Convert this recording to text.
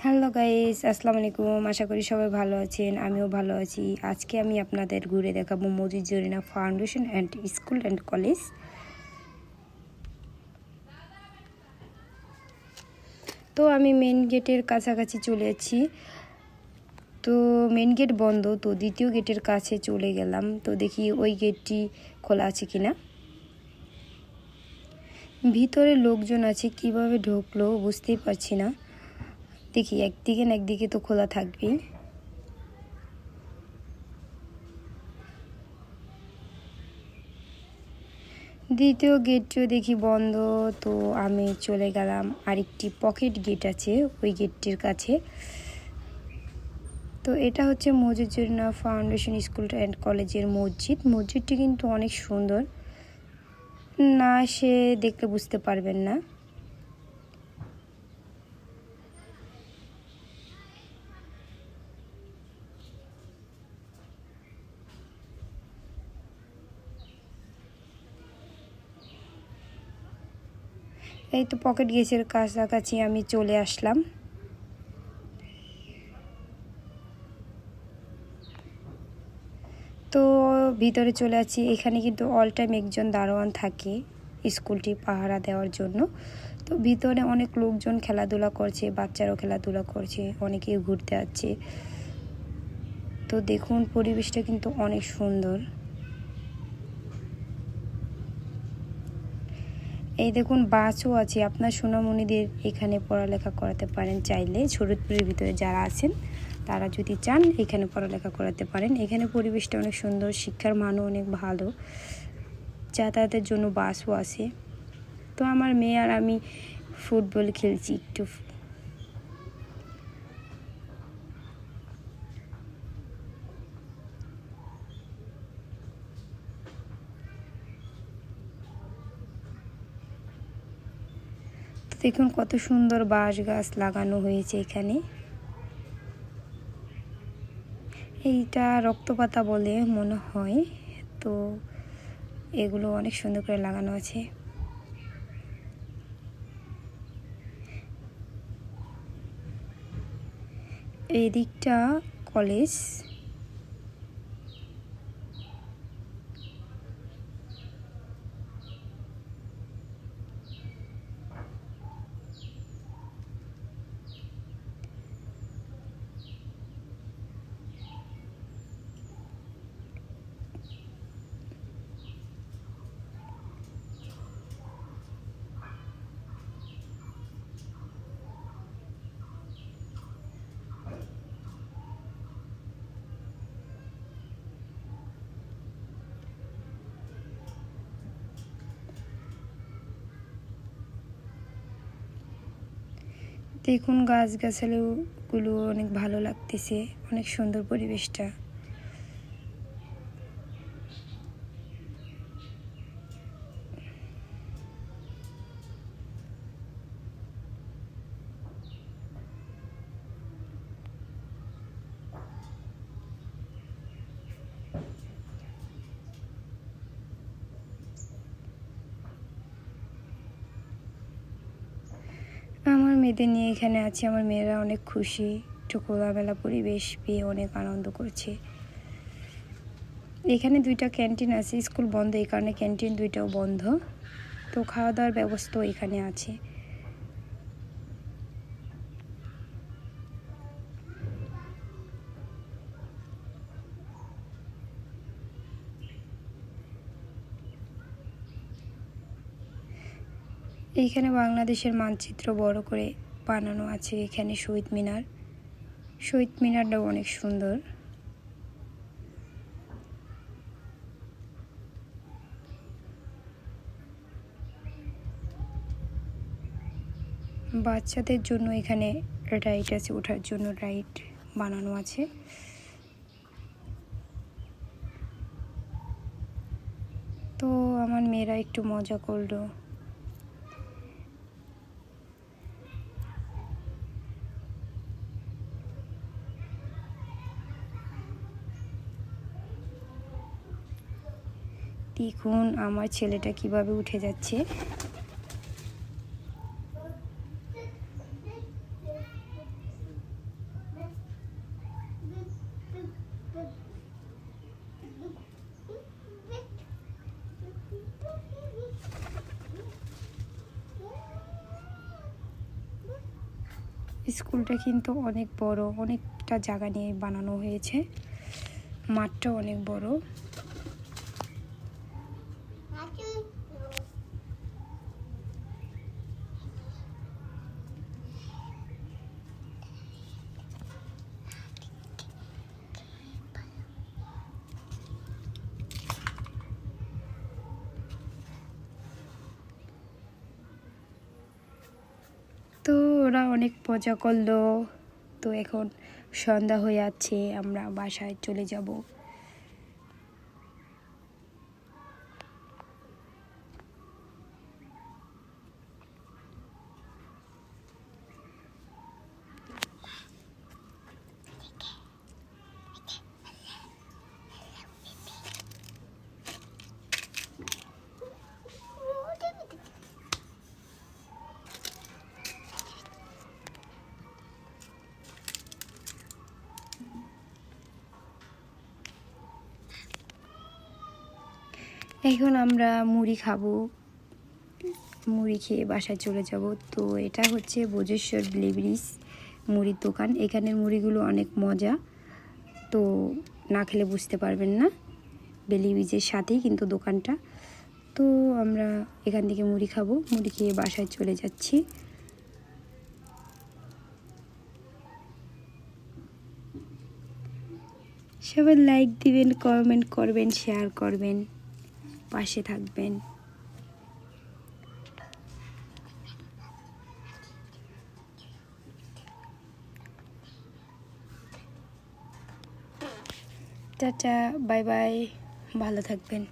Hello guys, আসসালামু আলাইকুম। আশা করি সবাই ভালো আছেন, আমিও ভালো আছি। আজকে আমি আপনাদের ঘুরে দেখাবো Majid Zarina foundation and school and college. তো আমি মেন গেটের কাছাকাছি চলে এসেছি। তো মেন গেট বন্ধ, তো দ্বিতীয় গেটের কাছে চলে গেলাম। তো দেখি ওই গেটটি খোলা আছে কিনা। ভিতরে লোকজন আছে, কিভাবে ঢুকলো বুঝতেই পারছি না। দেখি একদিকে না একদিকে তো খোলা থাকবেই। দ্বিতীয় গেটটিও দেখি বন্ধ, তো আমি চলে গেলাম আরেকটি পকেট গেট আছে ওই গেটটির কাছে। তো এটা হচ্ছে Majid Zarina foundation school and কলেজের মসজিদটি কিন্তু অনেক সুন্দর, না সে দেখলে বুঝতে পারবেন না। এই তো পকেট গেটের কাছাকাছি আমি চলে আসলাম। তো ভিতরে চলে আসছি। এখানে কিন্তু অল টাইম একজন দারোয়ান থাকে স্কুলটি পাহারা দেওয়ার জন্য। তো ভিতরে অনেক লোকজন খেলাধুলা করছে, বাচ্চারাও খেলাধুলা করছে, অনেকেই ঘুরতে আসছে। তো দেখুন পরিবেশটা কিন্তু অনেক সুন্দর। এই দেখুন বাসও আছে, আপনার সোনামণিদের এখানে পড়ালেখা করাতে পারেন চাইলে। শরীয়তপুরের ভিতরে যারা আছেন তারা যদি চান এখানে পড়ালেখা করাতে পারেন। এখানে পরিবেশটা অনেক সুন্দর, শিক্ষার মানও অনেক ভালো, যাতায়াতের জন্য বাসও আছে। তো আমার মেয়ে আর আমি ফুটবল খেলছি একটু। দেখুন কত সুন্দর বাঁশ গাছ লাগানো হয়েছে এখানে। এইটা রক্তপাতা বলে মনে হয়। তো এগুলো অনেক সুন্দর করে লাগানো আছে। এই দিকটা কলেজ। দেখুন গাছগাছালিগুলো অনেক ভালো লাগতেছে, অনেক সুন্দর পরিবেশটা। আমার মেয়েদের নিয়ে এখানে আছি, আমার মেয়েরা অনেক খুশি, একটু খোলামেলা পরিবেশ পেয়ে অনেক আনন্দ করছে। এখানে দুইটা ক্যান্টিন আছে, স্কুল বন্ধ এই কারণে ক্যান্টিন দুইটাও বন্ধ। তো খাওয়া দাওয়ার ব্যবস্থাও এখানে আছে। এইখানে বাংলাদেশের মানচিত্র বড় করে বানানো আছে। এখানে শহীদ মিনারটাও অনেক সুন্দর। বাচ্চাদের জন্য এখানে রাইড আছে, ওঠার জন্য রাইড বানানো আছে। তো আমার মেয়েরা একটু মজা করলো। দেখুন আমার ছেলেটা কিভাবে উঠে যাচ্ছে। স্কুলটা কিন্তু অনেক বড়, অনেকটা জায়গা নিয়ে বানানো হয়েছে, মাঠটাও অনেক বড়। তো ওরা অনেক মজা করলো। তো এখন সন্ধ্যা হয়ে যাচ্ছে, আমরা বাসায় চলে যাব। এখন আমরা মুড়ি খাবো, মুড়ি খেয়ে বাসায় চলে যাব। তো এটা হচ্ছে ভোজেশ্বর ব্লিব্রিজ মুড়ির দোকান। এখানের মুড়িগুলো অনেক মজা, তো না খেলে বুঝতে পারবেন না। বেলি ব্রিজের সাথেই কিন্তু দোকানটা। তো আমরা এখান থেকে মুড়ি খাবো, মুড়ি খেয়ে বাসায় চলে যাচ্ছি। সবাই লাইক দিবেন, কমেন্ট করবেন, শেয়ার করবেন, পাশে থাকবেন। টাটা, বাই বাই, ভালো থাকবেন।